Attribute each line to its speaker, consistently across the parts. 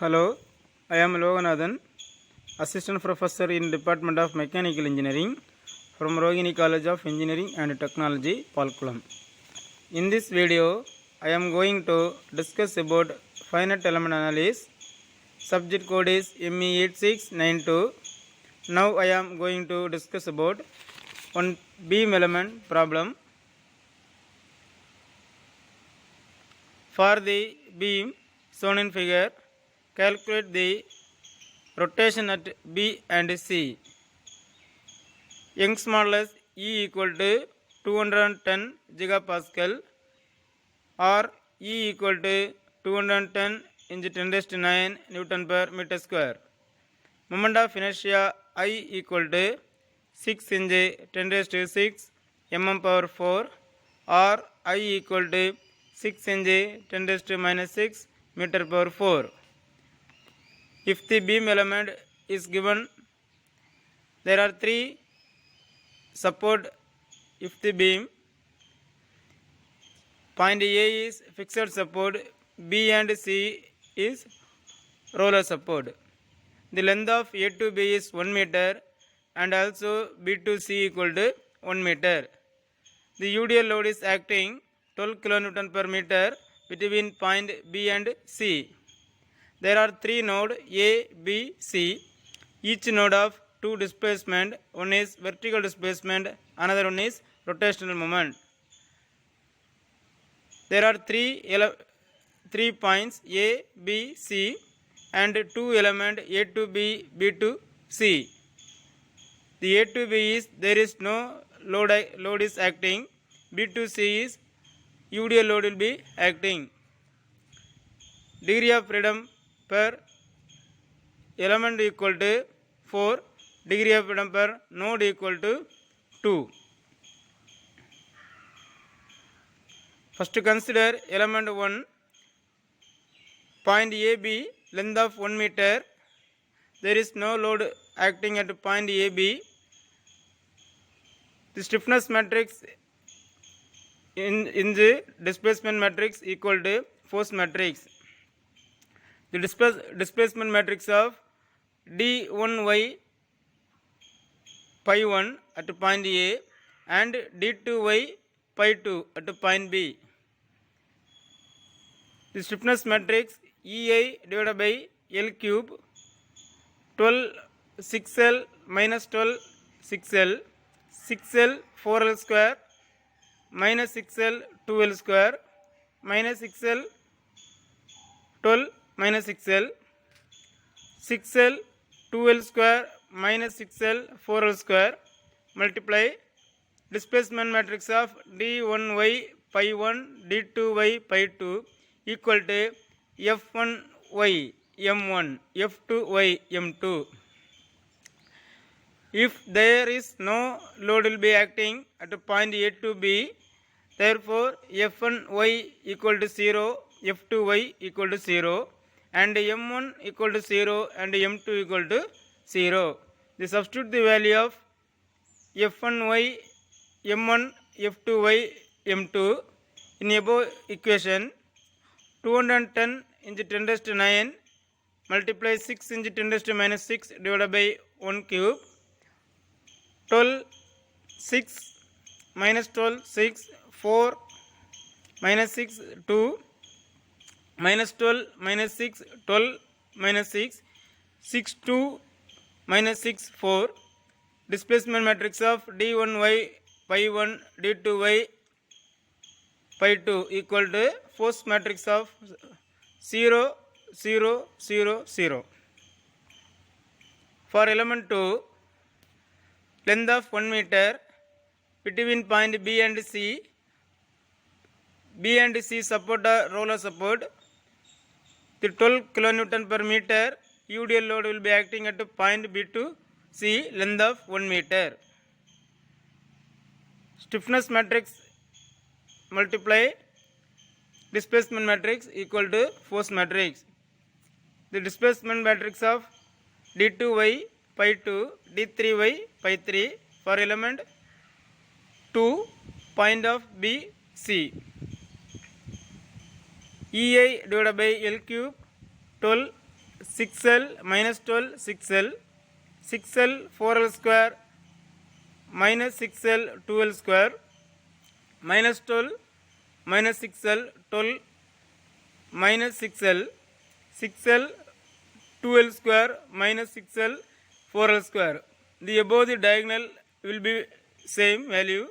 Speaker 1: Hello, I am Loganathan, Assistant Professor in Department of Mechanical Engineering from Rohini College of Engineering and Technology, Palkulam. In this video, I am going to discuss about finite element analysis. Subject code is ME8692. Now I am going to discuss about one beam element problem. For the beam shown in figure, calculate the rotation at B and C. Young's modulus E equal to 210 gigapascal or E equal to 210 into 10 raised to 9 Newton per meter square. Moment of inertia I equal to 6 into 10 raised to 6 mm power 4 or I equal to 6 into 10 raised to minus 6 meter power 4. If the beam element is given, there are three support. If the beam point A is fixed support, B and C is roller support. The length of A to B is 1 meter and also B to C equal to 1 meter. The UDL load is acting 12 kN per meter between point B and C. There are three nodes A, B, C. Each node of two displacement. One is vertical displacement, another one is rotational moment. There are three points A, B, C and two elements A to B, B to C. The A to B is there is no load is acting. B to C is UDL load will be acting. Degree of freedom per element equal to 4, degree of freedom per node equal to 2. First consider element 1, point AB, length of 1 meter. There is no load acting at point AB. The stiffness matrix in the displacement matrix equal to force matrix. The displacement matrix of d1y pi 1 at point A and d2y pi 2 at point B. The stiffness matrix EI divided by L cube 12 6L minus 12 6L 6L 4L square minus 6L 2L square minus 6L 12 minus 6L 6L 2L square minus 6L 4L square multiply displacement matrix of d1y pi 1 d2y pi 2 equal to f1y m1 f2y m2. If there is no load will be acting at point A to B, therefore f1y equal to 0, f2y equal to 0 and m1 equal to 0 and m2 equal to 0. We substitute the value of f1y, m1, f2y, m2 in above equation. 210 into 10 raised to 9 multiply 6 into 10 raised to minus 6 divided by 1 cube. 12 6 minus 12 6 4 minus 6 2 minus 12 minus 6 12 minus 6 6 2 minus 6 4. Displacement matrix of d1y pi 1 d2y pi 2 equal to force matrix of 0 0 0 0. For element 2, length of 1 meter between point B and C. B and C support a roller support. The 12 kN per meter UDL load will be acting at point B to C, length of 1 meter. Stiffness matrix multiply displacement matrix equal to force matrix. The displacement matrix of d2y pi 2 d3y pi 3 for element 2 point of B C. EI divided by L cube 12 6l minus 12 6l, 6l 4l square minus 6l 2l square, minus 12 minus 6l 12 minus 6l, 6l 2l square minus 6l 4l square. The above the diagonal will be same value.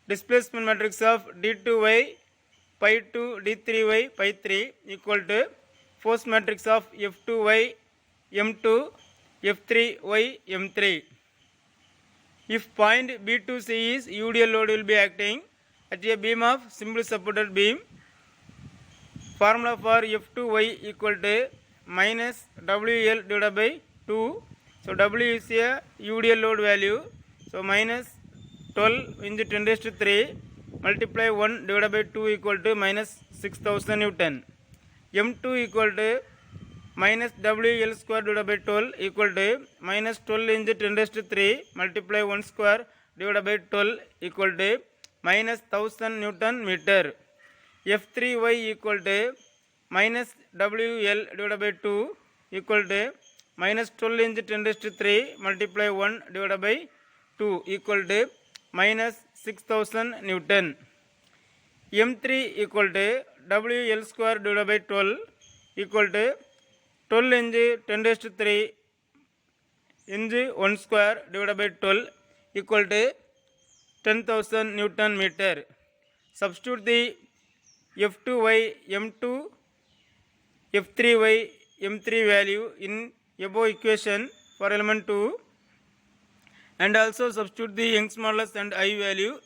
Speaker 1: Displacement matrix of d2y pi 2 d3y pi 3 equal to force matrix of f2y m2 f3y m3. If point B2C is UDL load will be acting at a beam of simply supported beam. Formula for F2y equal to minus WL divided by 2. So W is a UDL load value. So minus 12 into 10 raised to 3 multiply 1 divided by 2 equal to minus 6000 Newton. M2 equal to minus WL square divided by 12 equal to minus 12 into 10 raised to 3 multiply 1 square divided by 12 equal to minus 1000 Newton meter. F3y equal to minus WL divided by 2 equal to minus 12 into 10 raised to 3 multiply 1 divided by 2 equal to minus 6000 Newton. M3 equal to WL square divided by 12 equal to 12 into 10 raised to 3 into 1 square divided by 12 equal to 10,000 Newton meter. Substitute the F2y M2 F3y M3 value in above equation for element 2 and also substitute the Young's modulus and I value.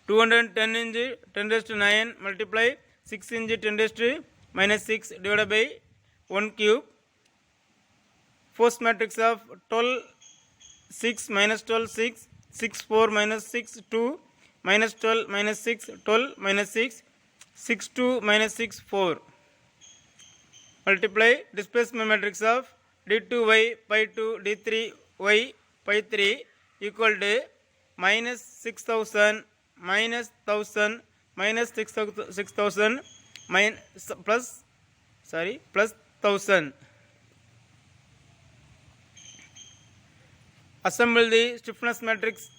Speaker 1: 210 into 10 raised to 9 multiply 6 into 10 raised to minus 6 divided by 1 cube. Force matrix of 12 6 minus 12 6 6 4 minus 6 2 minus 12 minus 6 12 minus 6 6 2 minus 6 4 multiply displacement matrix of d2y pi 2 d3y pi 3 equal to minus 6000 minus 1000 minus 6000 plus 1000. Assemble the stiffness matrix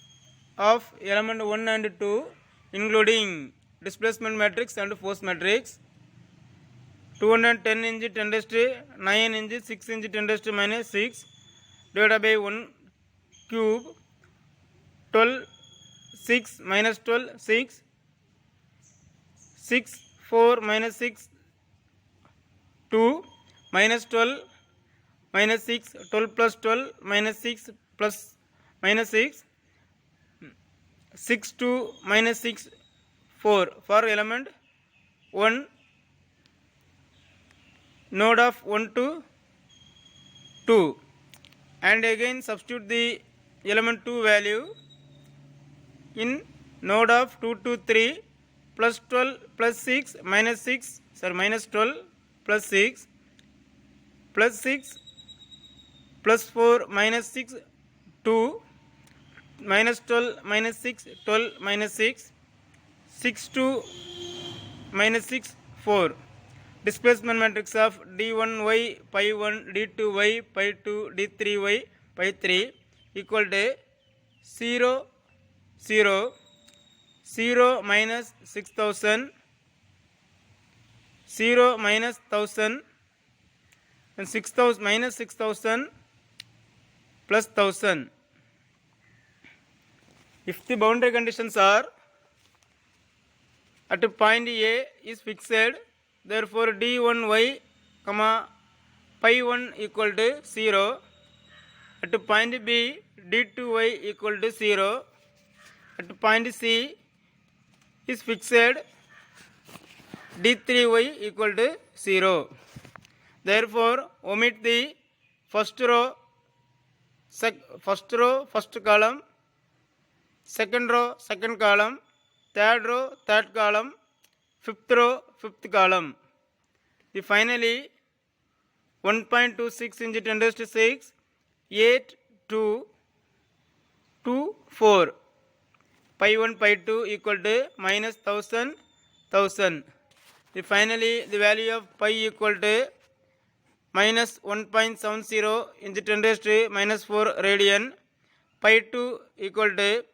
Speaker 1: of element 1 and 2 including displacement matrix and force matrix. 210 into 10 raised to 9 into 6 into 10 raised to minus 6 divided by 1 cube. 12 6 minus 12 6 6 4 minus 6 2 minus 12 minus 6 12 plus 12 minus 6 plus minus 6 6 2 minus 6 4 for element 1 node of 1 to 2 and again substitute the element 2 value in node of 2 to 3 plus 12 plus 6 minus 6 minus 12 plus 6 plus 6 plus 4 minus 6 2 minus 12 minus 6 12 minus 6 6 2 minus 6 4. Displacement matrix of d1y pi 1 d2y pi 2 d3y pi 3 equal to 0 0 0 minus 6000 0 minus 1000 and 6000 minus 6000 plus 1000. If the boundary conditions are at point A is fixed, therefore d1y comma pi 1 equal to 0. At point B d2y equal to 0. At point C is fixed d3y equal to 0. Therefore omit the first row first column, second row second column, third row third column, fifth row fifth column. The finally 1.26 into 10 raised to 6 8 2 2 4 pi 1 pi 2 equal to minus 1000 1000. The finally the value of pi equal to minus 1.70 into 10 raised to minus 4 radian. Pi 2 equal to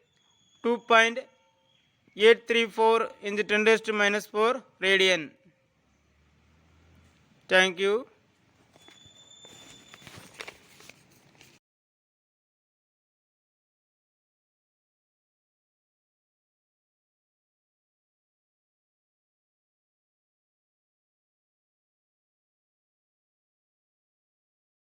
Speaker 1: 2.834 into 10 raised to minus 4 radian. Thank you.